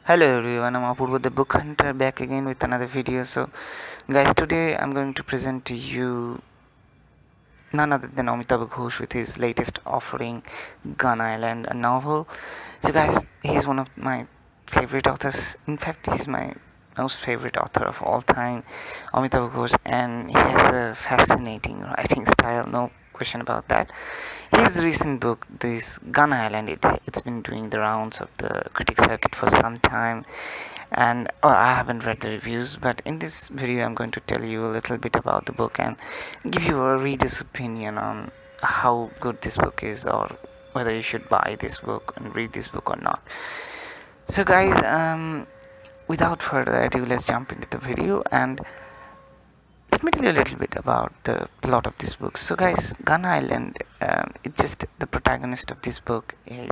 Hello everyone, I'm Apurva the Book Hunter back again with another video. So, guys, today I'm going to present to you none other than Amitav Ghosh with his latest offering, Gun Island, a novel. So, guys, he's one of my favorite authors. In fact, he's my most favorite author of all time, Amitav Ghosh, and he has a fascinating writing style, no question about that. His recent book, this Gun Island, it's been doing the rounds of the critic circuit for some time, and I haven't read the reviews, but in this video I'm going to tell you a little bit about the book and give you a reader's opinion on how good this book is, or whether you should buy this book and read this book or not. So, guys, without further ado, let's jump into the video, and let me tell you a little bit about the plot of this book. So, guys, Gun Island, it's just the protagonist of this book is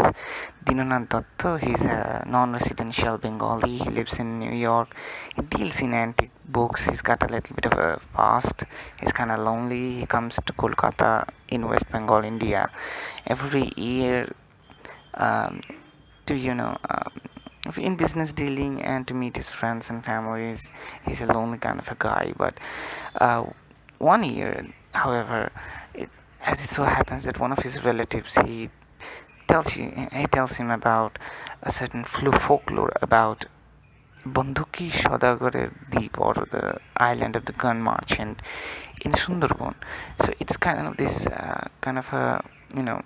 Dinanath Dotto. He's a non-residential Bengali. He lives in New York. He deals in antique books. He's got a little bit of a past. He's kind of lonely. He comes to Kolkata in West Bengal, India, every year um, to in business dealing and to meet his friends and families. He's a lonely kind of a guy, but uh, one year, however, as it so happens that one of his relatives, he tells him about a certain folklore about Bandhuki Saudagorer Deep, or the island of the gun merchant in Sundarban. So it's kind of this kind of a you know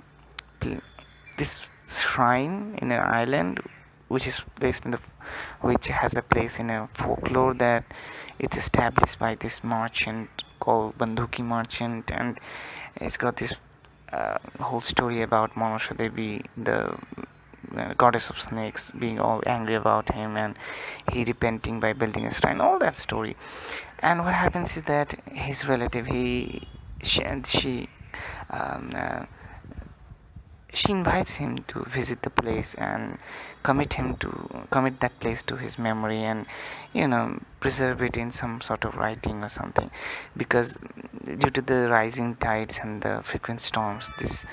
this shrine in an island which is placed in the which has a place in a folklore that it's established by this merchant called Bandhuki merchant, and it's got this whole story about Manasha Devi, the goddess of snakes, being all angry about him and he repenting by building a shrine, all that story. And what happens is that his relative, um, uh, she invites him to visit the place and commit that place to his memory, and preserve it in some sort of writing or something, because due to the rising tides and the frequent storms, this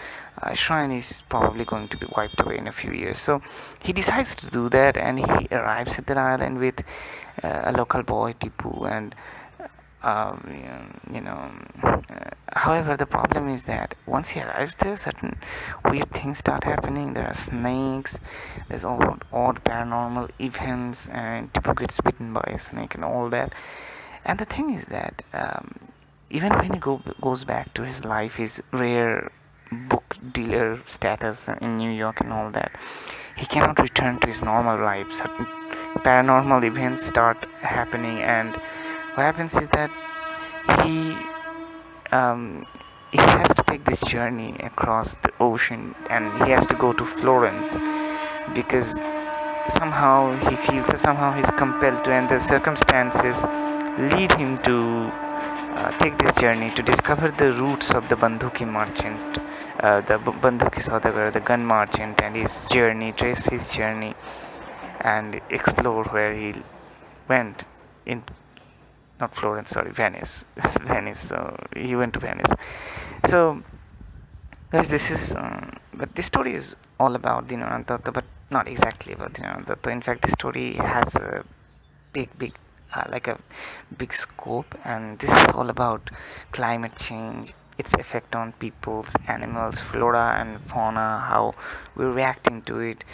shrine is probably going to be wiped away in a few years. So he decides to do that, and he arrives at the island with a local boy Tipu, and uh, you know however, the problem is that once he arrives there, certain weird things start happening. There are snakes, there's all odd paranormal events, and Tipu gets bitten by a snake and all that. And the thing is that even when he goes back to his life, his rare book dealer status in New York and all that, he cannot return to his normal life. Certain paranormal events start happening, and what happens is that he he has to take this journey across the ocean, and he has to go to Florence, because somehow he's compelled to, and the circumstances lead him to take this journey to discover the roots of the Bandhuki merchant, the Bandhuki Saudagar, the gun merchant, and trace his journey, and explore where he went in, not Florence, sorry, Venice. It's Venice. So he went to Venice. So, guys, but this story is all about Dinanath Datta, but not exactly about Dinanath Datta. In fact, this story has a big, like a big scope, and this is all about climate change, its effect on peoples, animals, flora and fauna, how we're reacting to it.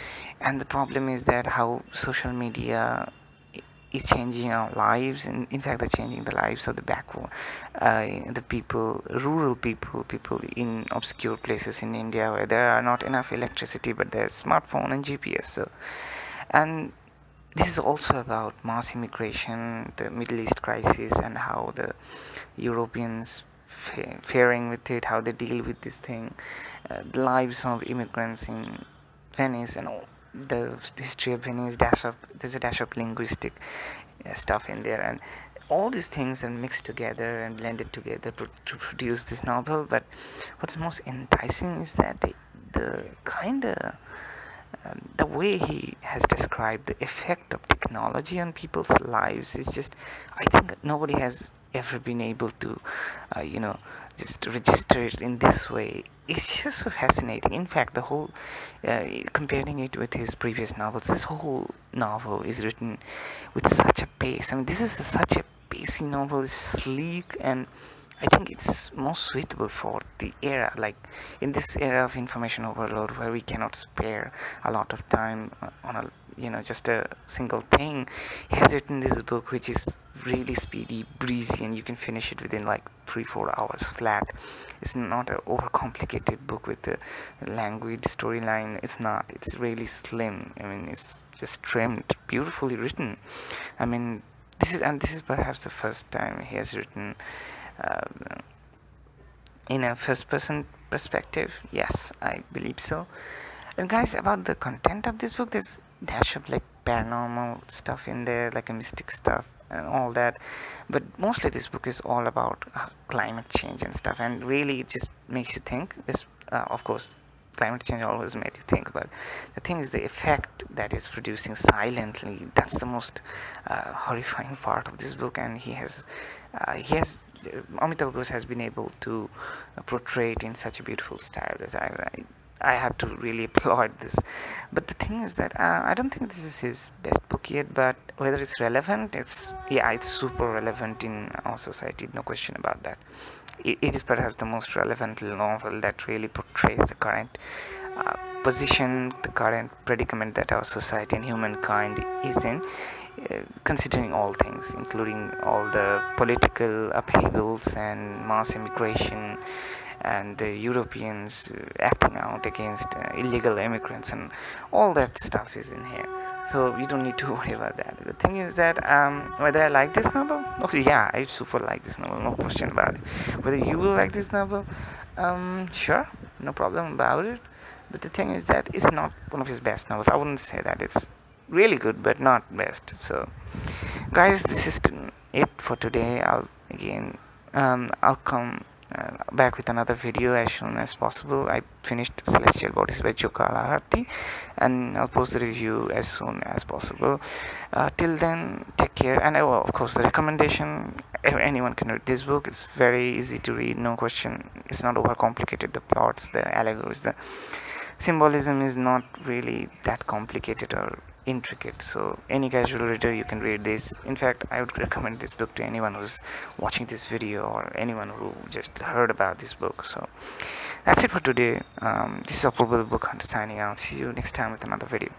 And the problem is that how social media is changing our lives, and in fact they're changing the lives of the backward, the people, rural people in obscure places in India where there are not enough electricity, but there's smartphone and GPS. So, and this is also about mass immigration, the Middle East crisis, and how the Europeans faring with it, how they deal with this thing, the lives of immigrants in Venice, and all the history of Venice. There's a dash of linguistic stuff in there, and all these things are mixed together and blended together to produce this novel. But what's most enticing is that the kind of the way he has described the effect of technology on people's lives is just, I think nobody has ever been able to uh, you know just register it in this way. It's just so fascinating. In fact, the whole comparing it with his previous novels, this whole novel is written with such a pace. I mean, this is such a pacey novel. It's sleek, and I think it's most suitable for the era. Like in this era of information overload, where we cannot spare a lot of time on a just a single thing, he has written this book which is really speedy, breezy, and you can finish it within like 3-4 hours flat. It's not an overcomplicated book with a languid storyline. It's not. It's really slim. I mean, it's just trimmed, beautifully written. I mean, this is perhaps the first time he has written uh, in a first person perspective. Yes, I believe so. And guys, about the content of this book, there's dash of like paranormal stuff in there, like a mystic stuff and all that. But mostly this book is all about climate change and stuff, and really it just makes you think. This, of course, climate change always made you think, but the thing is the effect that is producing silently. That's the most horrifying part of this book, and he has Amitav Ghosh has been able to portray it in such a beautiful style that I have to really applaud this. But the thing is that I don't think this is his best book yet. But whether it's relevant, it's super relevant in our society. No question about that. It is perhaps the most relevant novel that really portrays the current position, the current predicament that our society and humankind is in, considering all things, including all the political upheavals and mass immigration and the Europeans acting out against illegal immigrants, and all that stuff is in here. So you don't need to worry about that. The thing is that whether I like this novel, oh yeah, I super like this novel, no question about it. Whether you will like this novel, sure, no problem about it. But the thing is that it's not one of his best novels. I wouldn't say that. It's really good, but not best. So, guys, this is it for today. I'll come back with another video as soon as possible. I finished Celestial Bodies by Jokalaharti, and I'll post the review as soon as possible. Till then, take care. And of course, the recommendation: anyone can read this book. It's very easy to read, no question. It's not overcomplicated. The plots, the allegories, the symbolism is not really that complicated or intricate, so any casual reader, you can read this. In fact, I would recommend this book to anyone who's watching this video or anyone who just heard about this book. So that's it for today. This is Apurva Book Hunter signing out. See you next time with another video.